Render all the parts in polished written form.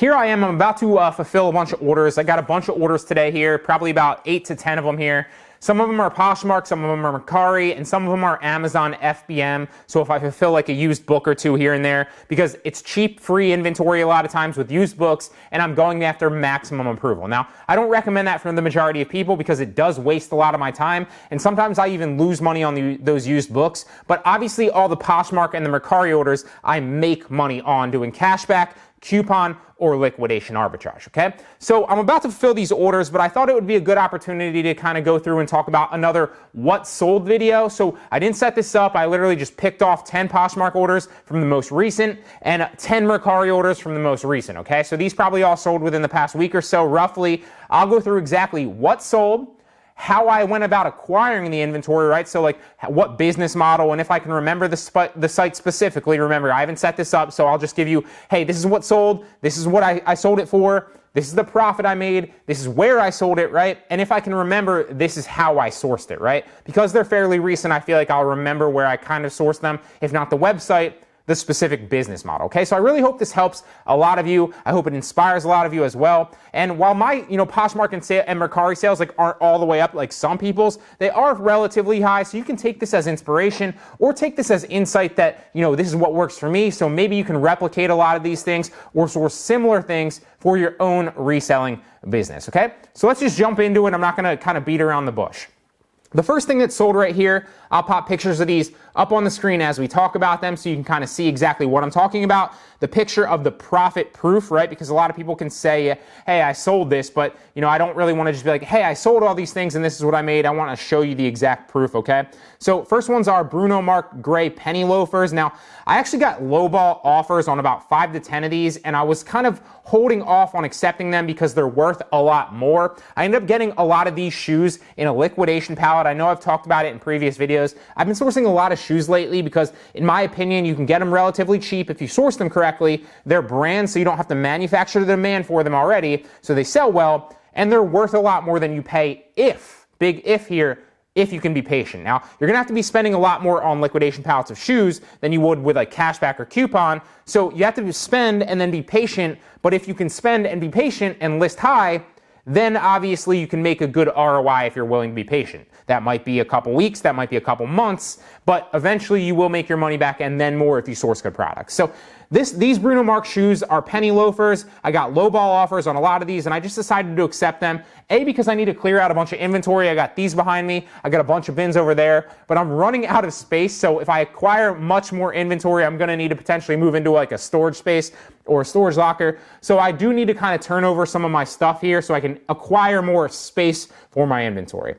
here I am. I'm about to fulfill a bunch of orders. I got a bunch of orders today here, probably about 8 to 10 of them here. Some of them are Poshmark, some of them are Mercari, and some of them are Amazon FBM. So if I fulfill like a used book or two here and there, because it's cheap, free inventory a lot of times with used books, and I'm going after maximum approval. Now, I don't recommend that for the majority of people because it does waste a lot of my time, and sometimes I even lose money on those used books. But obviously all the Poshmark and the Mercari orders, I make money on doing cashback, coupon, or liquidation arbitrage, okay? So I'm about to fulfill these orders, but I thought it would be a good opportunity to kind of go through and talk about another what sold video. So I didn't set this up. I literally just picked off 10 Poshmark orders from the most recent and 10 Mercari orders from the most recent, okay? So these probably all sold within the past week or so, roughly. I'll go through exactly what sold, how I went about acquiring the inventory, right? So like what business model, and if I can remember the site specifically, remember I haven't set this up, so I'll just give you, hey, this is what sold, this is what I sold it for, this is the profit I made, this is where I sold it, right? And if I can remember, this is how I sourced it, right? Because they're fairly recent, I feel like I'll remember where I kind of sourced them, if not the website, the specific business model, okay? So I really hope this helps a lot of you. I hope it inspires a lot of you as well. And while my, Poshmark and Mercari sales like aren't all the way up like some people's, they are relatively high. So you can take this as inspiration or take this as insight that, this is what works for me. So maybe you can replicate a lot of these things or source similar things for your own reselling business, okay? So let's just jump into it. I'm not gonna kind of beat around the bush. The first thing that's sold right here, I'll pop pictures of these up on the screen as we talk about them so you can kind of see exactly what I'm talking about. The picture of the profit proof, right? Because a lot of people can say, hey, I sold this, but I don't really want to just be like, hey, I sold all these things and this is what I made. I want to show you the exact proof, okay? So first ones are Bruno Mark Gray penny loafers. Now, I actually got lowball offers on about 5 to 10 of these, and I was kind of holding off on accepting them because they're worth a lot more. I ended up getting a lot of these shoes in a liquidation pallet. I know I've talked about it in previous videos. I've been sourcing a lot of shoes lately because, in my opinion, you can get them relatively cheap if you source them correctly. They're brands, so you don't have to manufacture the demand for them already, so they sell well, and they're worth a lot more than you pay if, big if here, if you can be patient. Now, you're gonna have to be spending a lot more on liquidation pallets of shoes than you would with like cashback or coupon, so you have to spend and then be patient, but if you can spend and be patient and list high, then obviously you can make a good ROI if you're willing to be patient. That might be a couple weeks, that might be a couple months, but eventually you will make your money back and then more if you source good products. So these Bruno Mark shoes are penny loafers. I got lowball offers on a lot of these and I just decided to accept them. A, because I need to clear out a bunch of inventory. I got these behind me. I got a bunch of bins over there, but I'm running out of space. So if I acquire much more inventory, I'm gonna need to potentially move into like a storage space or a storage locker. So I do need to kind of turn over some of my stuff here so I can acquire more space for my inventory.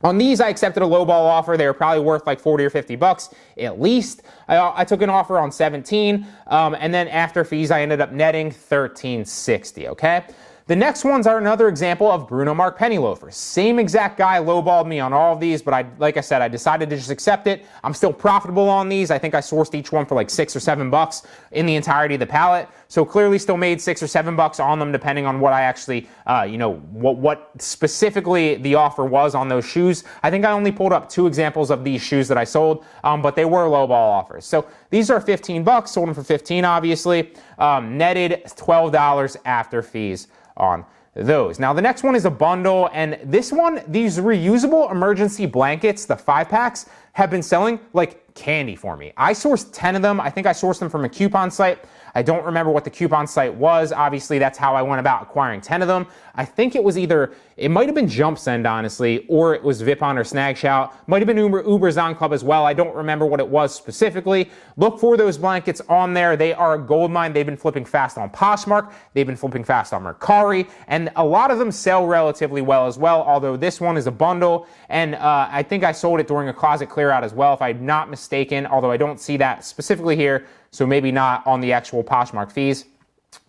On these, I accepted a lowball offer. They were probably worth like 40 or 50 bucks at least. I took an offer on 17, and then after fees, I ended up netting $13.60, okay? The next ones are another example of Bruno Mark penny loafers. Same exact guy lowballed me on all of these, but like I said, I decided to just accept it. I'm still profitable on these. I think I sourced each one for like $6 or $7 in the entirety of the pallet. So clearly still made $6 or $7 on them, depending on what I actually, what specifically the offer was on those shoes. I think I only pulled up 2 examples of these shoes that I sold, but they were lowball offers. So these are $15, sold them for 15, obviously. Netted $12 after fees on those. Now the next one is a bundle, and this one, these reusable emergency blankets, the 5-packs, have been selling like candy for me. I sourced 10 of them. I think I sourced them from a coupon site. I don't remember what the coupon site was. Obviously, that's how I went about acquiring 10 of them. I think it was it might have been JumpSend, honestly, or it was Vipon or SnagShout. Might have been Uber Zon Club as well. I don't remember what it was specifically. Look for those blankets on there. They are a gold mine. They've been flipping fast on Poshmark. They've been flipping fast on Mercari, and a lot of them sell relatively well as well, although this one is a bundle, and I think I sold it during a closet clear out as well, if I'm not mistaken, although I don't see that specifically here, so maybe not on the actual Poshmark fees.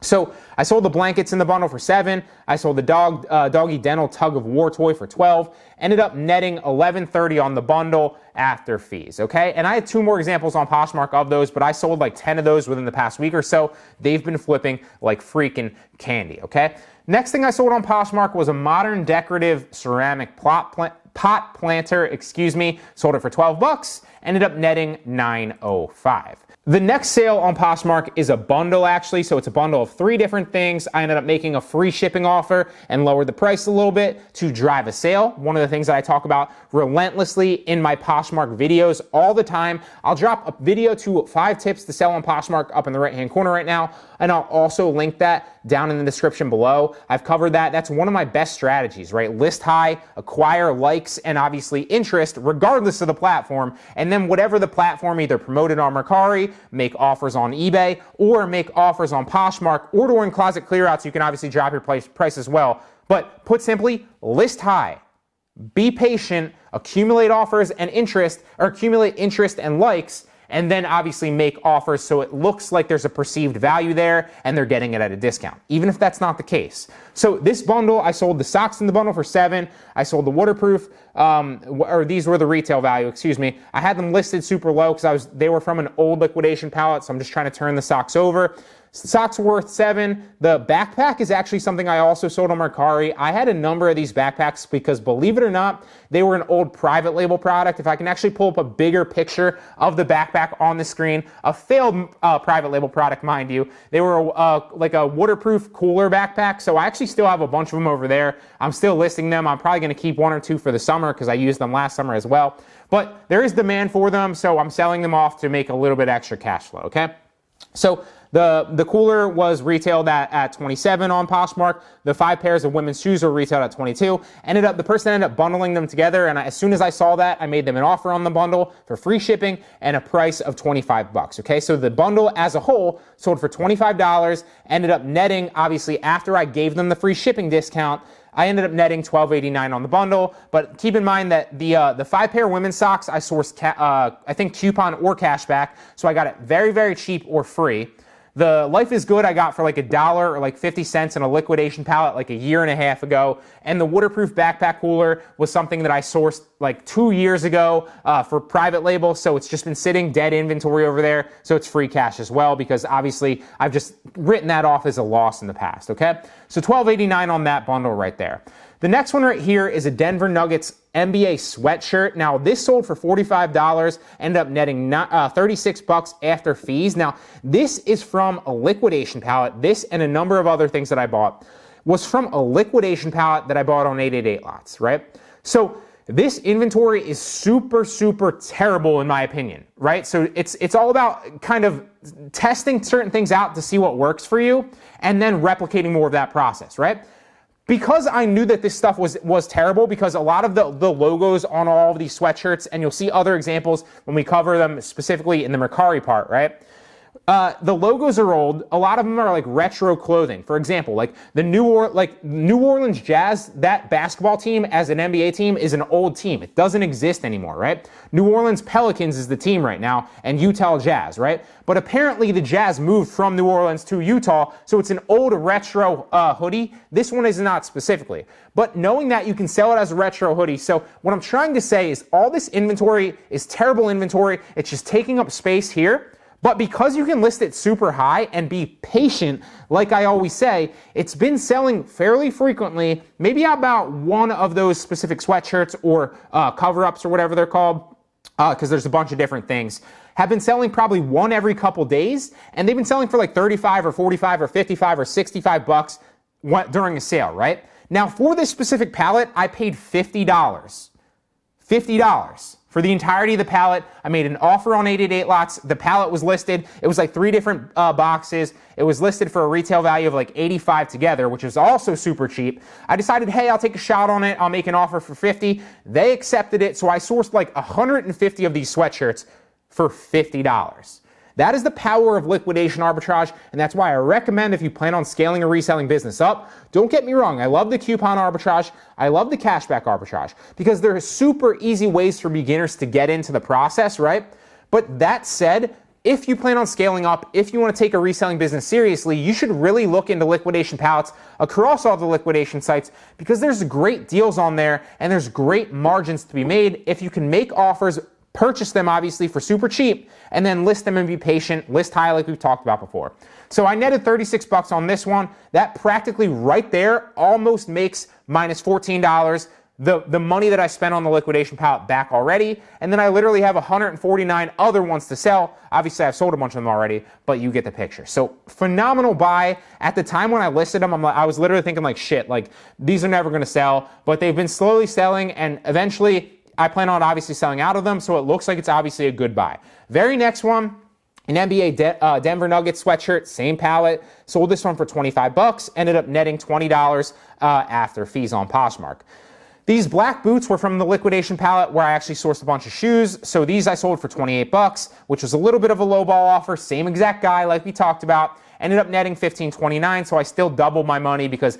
So I sold the blankets in the bundle for $7. I sold the doggy dental tug of war toy for $12. Ended up netting $11.30 on the bundle after fees, okay? And I had 2 more examples on Poshmark of those, but I sold like 10 of those within the past week or so. They've been flipping like freaking candy, okay? Next thing I sold on Poshmark was a modern decorative ceramic pot planter, Sold it for $12. Ended up netting $9.05. The next sale on Poshmark is a bundle actually, so it's a bundle of 3 different things. I ended up making a free shipping offer and lowered the price a little bit to drive a sale. One of the things that I talk about relentlessly in my Poshmark videos all the time. I'll drop a video to 5 tips to sell on Poshmark up in the right-hand corner right now, and I'll also link that down in the description below. I've covered that. That's one of my best strategies, right? List high, acquire likes, and obviously interest regardless of the platform, and then whatever the platform, either promote it on Mercari, make offers on eBay, or make offers on Poshmark, or during closet clearouts, you can obviously drop your price as well. But put simply, list high, be patient, accumulate offers and interest, or accumulate interest and likes, and then obviously make offers so it looks like there's a perceived value there and they're getting it at a discount, even if that's not the case. So this bundle, I sold the socks in the bundle for $7. I sold the waterproof, or these were the retail value, excuse me. I had them listed super low because they were from an old liquidation palette, so I'm just trying to turn the socks over. Socks worth $7. The backpack is actually something I also sold on Mercari. I had a number of these backpacks because, believe it or not, they were an old private label product. If I can actually pull up a bigger picture of the backpack on the screen, a failed private label product, mind you. They were like a waterproof cooler backpack, so I actually still have a bunch of them over there. I'm still listing them. I'm probably going to keep 1 or 2 for the summer because I used them last summer as well. But there is demand for them, so I'm selling them off to make a little bit extra cash flow, okay? So the cooler was retailed at $27 on Poshmark. The 5 pairs of women's shoes were retailed at $22. The person ended up bundling them together, and as soon as I saw that, I made them an offer on the bundle for free shipping and a price of $25. Okay, so the bundle as a whole sold for $25. Ended up netting, obviously, after I gave them the free shipping discount, I ended up netting $12.89 on the bundle, but keep in mind that the 5 pair women's socks I sourced, I think coupon or cashback, so I got it very, very cheap or free. The Life is Good I got for like $1 or like 50 cents in a liquidation pallet like a year and a half ago. And the waterproof backpack cooler was something that I sourced like 2 years ago for private label. So it's just been sitting dead inventory over there. So it's free cash as well because obviously I've just written that off as a loss in the past, okay? So $12.89 on that bundle right there. The next one right here is a Denver Nuggets NBA sweatshirt. Now, this sold for $45, ended up netting $36 after fees. Now, this is from a liquidation palette. This and a number of other things that I bought was from a liquidation palette that I bought on 888 Lots, right? So this inventory is super, super terrible in my opinion, right? So it's all about kind of testing certain things out to see what works for you and then replicating more of that process, right? Because I knew that this stuff was terrible, because a lot of the logos on all of these sweatshirts, and you'll see other examples when we cover them specifically in the Mercari part, right? The logos are old. A lot of them are like retro clothing. For example, like the New Orleans Jazz, that basketball team as an NBA team is an old team. It doesn't exist anymore, right? New Orleans Pelicans is the team right now, and Utah Jazz, right? But apparently the Jazz moved from New Orleans to Utah, so it's an old retro hoodie. This one is not specifically. But knowing that, you can sell it as a retro hoodie. So what I'm trying to say is all this inventory is terrible inventory. It's just taking up space here. But because you can list it super high and be patient, like I always say, it's been selling fairly frequently, maybe about one of those specific sweatshirts or cover-ups or whatever they're called, because there's a bunch of different things, have been selling probably one every couple days, and they've been selling for like 35 or 45 or 55 or $65 during a sale, right? Now, for this specific palette, I paid $50. $50. For the entirety of the palette. I made an offer on 888 Lots. The palette was listed. It was like 3 different boxes. It was listed for a retail value of like $85 together, which is also super cheap. I decided, hey, I'll take a shot on it. I'll make an offer for $50. They accepted it, so I sourced like 150 of these sweatshirts for $50. That is the power of liquidation arbitrage, and that's why I recommend if you plan on scaling a reselling business up, don't get me wrong, I love the coupon arbitrage, I love the cashback arbitrage, because there are super easy ways for beginners to get into the process, right? But that said, if you plan on scaling up, if you want to take a reselling business seriously, you should really look into liquidation palettes across all the liquidation sites, because there's great deals on there, and there's great margins to be made if you can make offers, purchase them obviously for super cheap, and then list them and be patient, list high like we've talked about before. So I netted $36 on this one. That practically right there almost makes minus $14 the money that I spent on the liquidation pallet back already, and then I literally have 149 other ones to sell. Obviously, I've sold a bunch of them already, but you get the picture. So phenomenal buy. At the time when I listed them, I was literally thinking like, shit, like these are never going to sell, but they've been slowly selling, and eventually I plan on obviously selling out of them, so it looks like it's obviously a good buy. Very next one, an NBA Denver Nuggets sweatshirt, same palette. Sold this one for 25 bucks, ended up netting $20 after fees on Poshmark. These black boots were from the liquidation palette where I actually sourced a bunch of shoes. So these I sold for 28 bucks, which was a little bit of a lowball offer. Same exact guy like we talked about. Ended up netting $15.29, so I still doubled my money because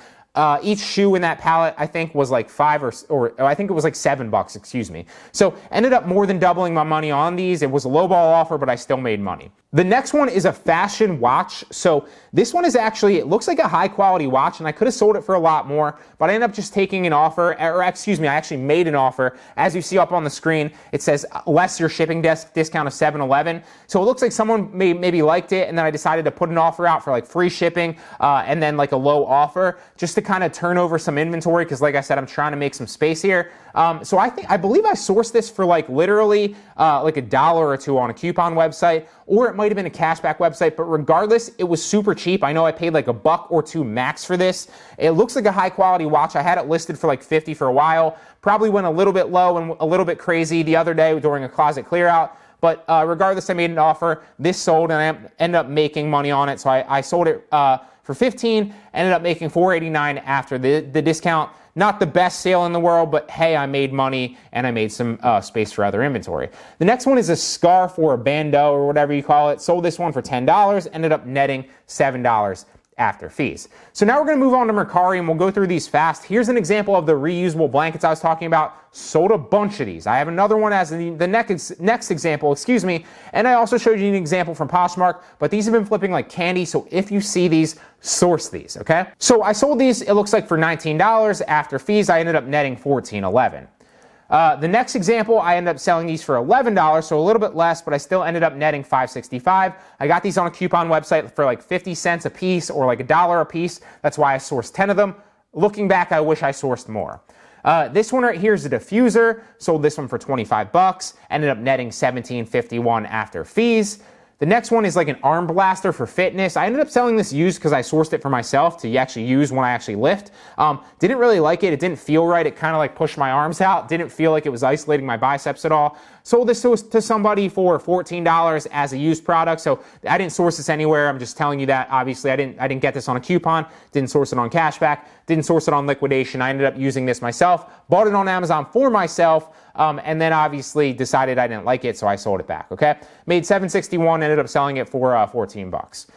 each shoe in that palette, I think, was like $5 or I think it was like $7, excuse me. So ended up more than doubling my money on these. It was a lowball offer, but I still made money. The next one is a fashion watch. So this one is actually, it looks like a high quality watch, and I could have sold it for a lot more, but I ended up just taking an offer, or excuse me, I actually made an offer. As you see up on the screen, it says less your shipping discount of $7.11. So it looks like someone maybe liked it, and then I decided to put an offer out for like free shipping and then like a low offer just to kind of turn over some inventory, because like I said, I'm trying to make some space here. So I believe I sourced this for like literally like $1 or $2 on a coupon website, or it might have been a cashback website, but regardless, it was super cheap. I know I paid like $1 or $2 max for this. It looks like a high quality watch. I had it listed for like 50 for a while, probably went a little bit low and a little bit crazy the other day during a closet clear out. But regardless, I made an offer. This sold, and I ended up making money on it. So I sold it for $15, ended up making $4.89 after the discount. Not the best sale in the world, but hey, I made money and I made some space for other inventory. The next one is a scarf or a bandeau or whatever you call it. Sold this one for $10, ended up netting $7 after fees. So now we're going to move on to Mercari, and we'll go through these fast. Here's an example of the reusable blankets I was talking about. Sold a bunch of these. I have another one as the next example, excuse me, and I also showed you an example from Poshmark, but these have been flipping like candy, so if you see these, source these, okay? So I sold these, it looks like for $19. After fees, I ended up netting $14.11. The next example, I ended up selling these for $11, so a little bit less, but I still ended up netting $5.65. I got these on a coupon website for like 50 cents a piece or like $1 a piece. That's why I sourced 10 of them. Looking back, I wish I sourced more. This one right here is a diffuser. Sold this one for 25 bucks. Ended up netting $17.51 after fees. The next one is like an arm blaster for fitness. I ended up selling this used because I sourced it for myself to actually use when I actually lift. Didn't really like it. It didn't feel right. It kind of like pushed my arms out. Didn't feel like it was isolating my biceps at all. Sold this to somebody for $14 as a used product. So I didn't source this anywhere. I'm just telling you that. Obviously, I didn't get this on a coupon. Didn't source it on cashback. Didn't source it on liquidation. I ended up using this myself. Bought it on Amazon for myself. And then obviously decided I didn't like it, so I sold it back, okay? Made $7.61, ended up selling it for 14 bucks.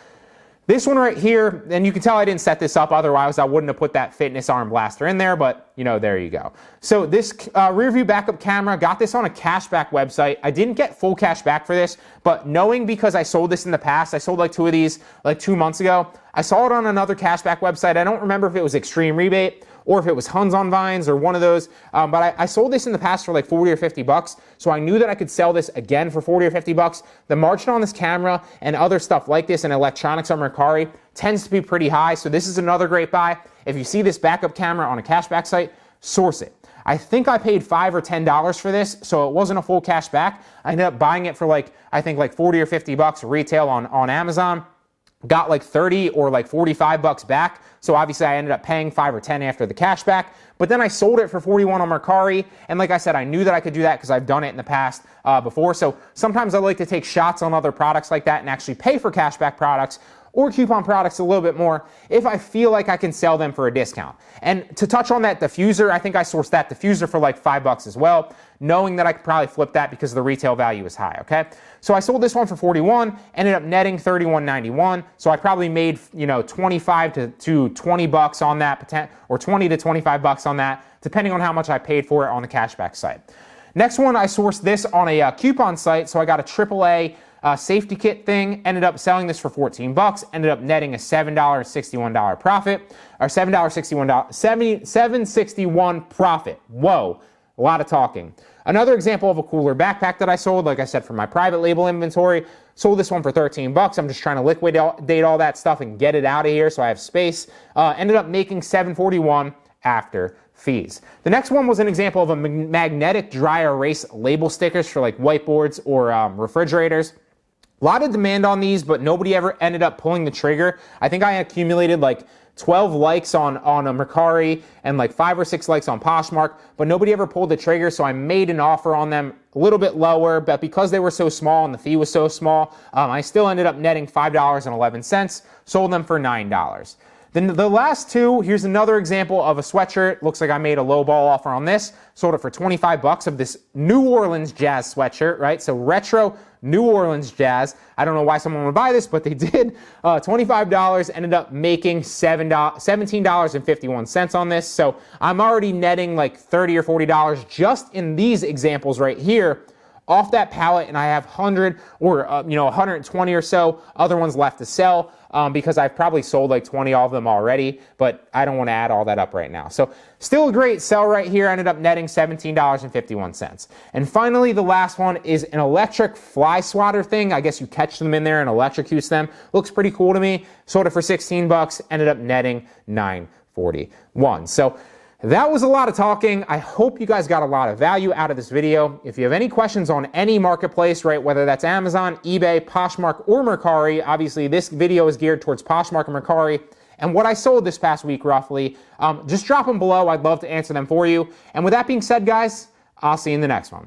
This one right here, and you can tell I didn't set this up, otherwise I wouldn't have put that fitness arm blaster in there, but you know, there you go. So this rear view backup camera, got this on a cashback website. I didn't get full cash back for this, but knowing because I sold this in the past, I sold like 2 of these like 2 months ago. I saw it on another cashback website. I don't remember if it was Extreme Rebate or if it was Huns on Vines or one of those, but I sold this in the past for like 40 or 50 bucks, so I knew that I could sell this again for 40 or 50 bucks. The margin on this camera and other stuff like this in electronics on Mercari tends to be pretty high, so this is another great buy. If you see this backup camera on a cashback site, source it. I think I paid $5 or $10 for this, so it wasn't a full cash back. I ended up buying it for like, I think like 40 or 50 bucks retail on Amazon. Got like 30 or like 45 bucks back. So obviously I ended up paying 5 or 10 after the cash back, but then I sold it for 41 on Mercari. And like I said, I knew that I could do that because I've done it in the past before. So sometimes I like to take shots on other products like that and actually pay for cashback products or coupon products a little bit more if I feel like I can sell them for a discount. And to touch on that diffuser, I think I sourced that diffuser for like $5 as well, knowing that I could probably flip that because the retail value is high, okay? So I sold this one for 41, ended up netting $31.91. So I probably made, you know, 25 to 20 bucks on that, or 20 to 25 bucks on that, depending on how much I paid for it on the cashback site. Next one, I sourced this on a coupon site. So I got a AAA safety kit thing, ended up selling this for 14 bucks, ended up netting a $7.61 profit, or $7.61 profit. Whoa, a lot of talking. Another example of a cooler backpack that I sold, like I said, from my private label inventory, sold this one for 13 bucks. I'm just trying to liquidate all that stuff and get it out of here so I have space. Ended up making $7.41 after fees. The next one was an example of a magnetic dry erase label stickers for like whiteboards or refrigerators. A lot of demand on these, but nobody ever ended up pulling the trigger. I think I accumulated like 12 likes on a Mercari and like 5 or 6 likes on Poshmark, but nobody ever pulled the trigger, so I made an offer on them a little bit lower, but because they were so small and the fee was so small, I still ended up netting $5.11, sold them for $9. Then the last two, here's another example of a sweatshirt. Looks like I made a low ball offer on this. Sold it for 25 bucks of this New Orleans jazz sweatshirt, right? So retro New Orleans jazz. I don't know why someone would buy this, but they did. $25, ended up making $17.51 on this. So I'm already netting like $30 or $40 just in these examples right here off that pallet, and I have 100 or 120 or so other ones left to sell because I've probably sold like 20 of them already, but I don't want to add all that up right now. So still a great sell right here. I ended up netting $17.51. And finally, the last one is an electric fly swatter thing. I guess you catch them in there and electrocutes them. Looks pretty cool to me. Sold it for 16 bucks, ended up netting $9.41. So that was a lot of talking. I hope you guys got a lot of value out of this video. If you have any questions on any marketplace, right, whether that's Amazon, eBay, Poshmark, or Mercari, obviously this video is geared towards Poshmark and Mercari, and what I sold this past week roughly, just drop them below. I'd love to answer them for you. And with that being said, guys, I'll see you in the next one.